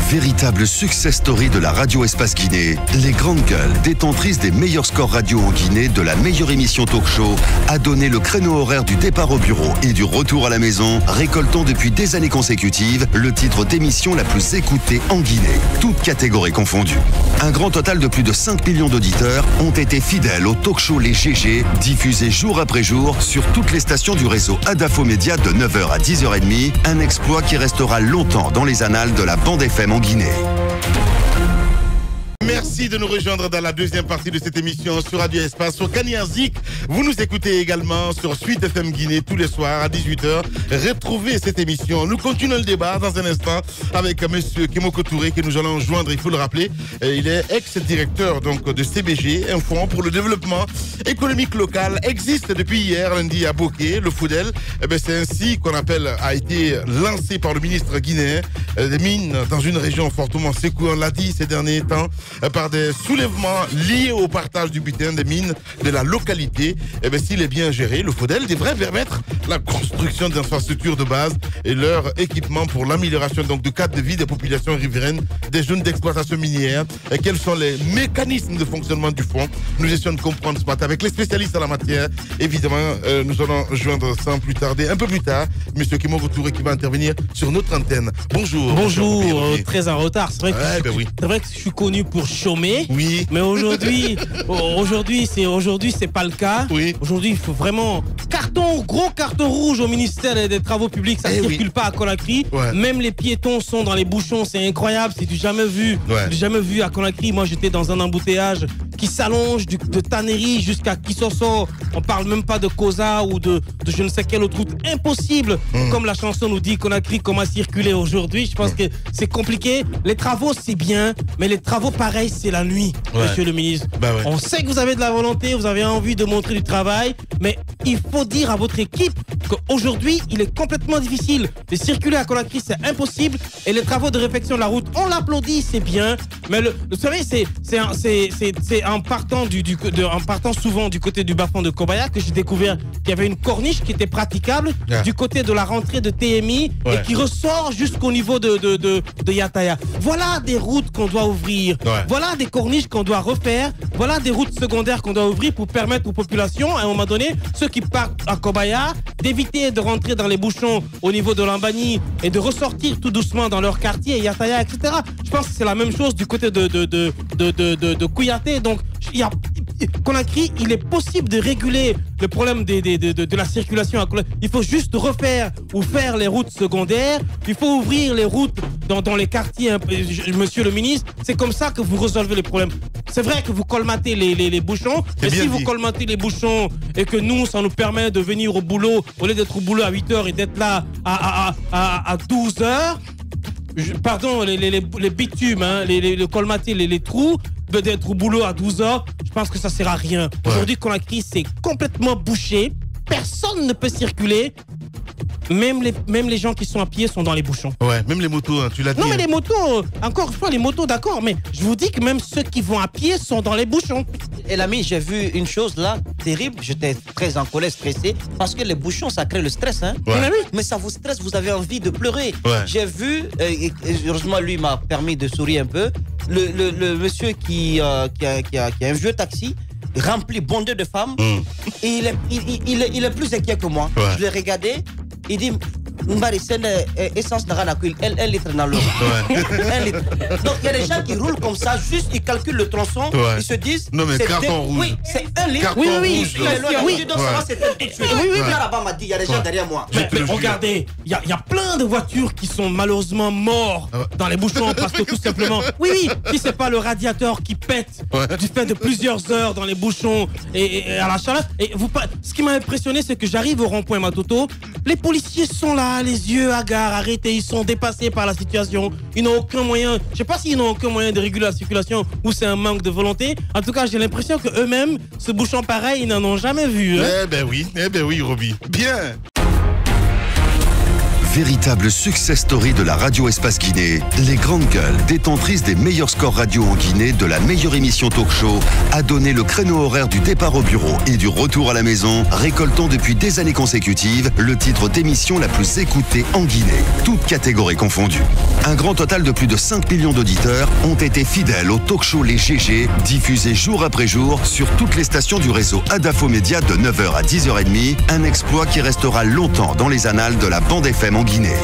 Véritable success story de la radio Espace Guinée, les grandes gueules, détentrices des meilleurs scores radio en Guinée, de la meilleure émission talk show, a donné le créneau horaire du départ au bureau et du retour à la maison, récoltant depuis des années consécutives le titre d'émission la plus écoutée en Guinée, toutes catégories confondues. Un grand total de plus de 5 millions d'auditeurs ont été fidèles au talk show Les GG, diffusé jour après jour sur toutes les stations du réseau Adafo Média de 9h à 10h30, un exploit qui restera longtemps dans les annales de la bande FM en Guinée. Merci de nous rejoindre dans la deuxième partie de cette émission sur Radio Espace, sur Kaniazik. Vous nous écoutez également sur Suite FM Guinée tous les soirs à 18h. Retrouvez cette émission. Nous continuons le débat dans un instant avec monsieur Kimoko Touré que nous allons joindre, il faut le rappeler. Il est ex-directeur donc de CBG, un fonds pour le développement économique local. Existe depuis hier lundi à Bokeh, le FOUDEL. C'est ainsi qu'on a été lancé par le ministre guinéen des mines dans une région fortement secouée, on l'a dit ces derniers temps, par des soulèvements liés au partage du butin des mines de la localité. S'il est bien géré, le FODEL devrait permettre la construction d'infrastructures de base et leur équipement pour l'amélioration donc du cadre de vie des populations riveraines, des zones d'exploitation minière. Et quels sont les mécanismes de fonctionnement du fonds? Nous essayons de comprendre ce matin avec les spécialistes en la matière. Évidemment, nous allons joindre sans plus tarder, un peu plus tard, monsieur Kimoko Touré qui va intervenir sur notre antenne. Bonjour. Bonjour, très en retard. C'est vrai que, c'est vrai que je suis connu pour chômer. Oui. Mais aujourd'hui, c'est pas le cas. Oui. Aujourd'hui, il faut vraiment gros carton rouge au ministère des Travaux Publics. Ça ne circule pas à Conakry. Ouais. Même les piétons sont dans les bouchons. C'est incroyable. C'est du jamais vu. Du jamais vu à Conakry. Moi, j'étais dans un embouteillage qui s'allonge de Tannery jusqu'à Kissoso. On parle même pas de Kosa ou de je ne sais quelle autre route. Impossible. Comme la chanson nous dit, Conakry, comment circuler aujourd'hui. Je pense que c'est compliqué. Les travaux, c'est bien. Mais les travaux, pareil, c'est la nuit, monsieur le ministre. On sait que vous avez de la volonté, vous avez envie de montrer du travail, mais il faut dire à votre équipe qu'aujourd'hui, il est complètement difficile de circuler à Conakry, c'est impossible. Et les travaux de réfection de la route, on l'applaudit, c'est bien. Mais vous savez, c'est en partant souvent du côté du bas-fond de Kobaya que j'ai découvert qu'il y avait une corniche qui était praticable du côté de la rentrée de TMI et qui ressort jusqu'au niveau de Yataya. Voilà des routes qu'on doit ouvrir. Voilà des corniches qu'on doit refaire. Voilà des routes secondaires qu'on doit ouvrir pour permettre aux populations, à un moment donné, ceux qui partent à Kobaya, d'éviter de rentrer dans les bouchons au niveau de Lambani et de ressortir tout doucement dans leur quartier, Yataya, etc. Je pense que c'est la même chose du côté de Kouyaté. Donc, Conakry, il est possible de réguler le problème de la circulation à Conakry. Il faut juste refaire ou faire les routes secondaires. Il faut ouvrir les routes dans les quartiers, monsieur le ministre. C'est comme ça que vous résolvez les problèmes. C'est vrai que vous colmatez les bouchons, mais si vous colmatez les bouchons et que nous, ça nous permet de venir au boulot, au lieu d'être au boulot à 8h et d'être là à 12h, pardon, les bitumes, les colmater, les trous, d'être au boulot à 12h, je pense que ça sert à rien. Aujourd'hui, Conakry, c'est complètement bouché. Personne ne peut circuler. Même les gens qui sont à pied sont dans les bouchons. Ouais, même les motos, tu l'as dit. Non, mais les motos, encore une fois, les motos, d'accord, mais je vous dis que même ceux qui vont à pied sont dans les bouchons. Et l'ami, j'ai vu une chose là, terrible. J'étais très en colère, stressé, parce que les bouchons, ça crée le stress, hein. Mais ça vous stresse, vous avez envie de pleurer. J'ai vu, et heureusement, lui m'a permis de sourire un peu, le monsieur qui a un vieux taxi, rempli, bondé de femmes, et il est plus inquiet que moi. Je l'ai regardé. Il dit, essence n'a rien à cuire, 1 litre dans l'eau. 1 litre. Donc il y a des gens qui roulent comme ça, juste ils calculent le tronçon, ils se disent. Non mais carton rouge. Oui, c'est 1 litre. Oui. Donc ça va, c'est tout de suite. Là-bas m'a dit, il y a des gens derrière moi. Mais regardez, il y a plein de voitures qui sont malheureusement mortes dans les bouchons parce que tout simplement. Oui, si c'est pas le radiateur qui pète du fait de plusieurs heures dans les bouchons et à la chaleur. Et ce qui m'a impressionné, c'est que j'arrive au rond-point Matoto, les policiers sont là, les yeux hagards, arrêtés, ils sont dépassés par la situation. Ils n'ont aucun moyen, je sais pas s'ils n'ont aucun moyen de réguler la circulation ou c'est un manque de volonté. En tout cas, j'ai l'impression qu'eux-mêmes, ce bouchon pareil, ils n'en ont jamais vu. Hein. Eh ben oui, Roby. Bien. Véritable success story de la radio Espace Guinée, les grandes gueules, détentrices des meilleurs scores radio en Guinée de la meilleure émission talk show, a donné le créneau horaire du départ au bureau et du retour à la maison, récoltant depuis des années consécutives le titre d'émission la plus écoutée en Guinée, toutes catégories confondues. Un grand total de plus de 5 millions d'auditeurs ont été fidèles au talk show Les GG, diffusé jour après jour sur toutes les stations du réseau Adafo Média de 9h à 10h30, un exploit qui restera longtemps dans les annales de la bande FM en Guinée.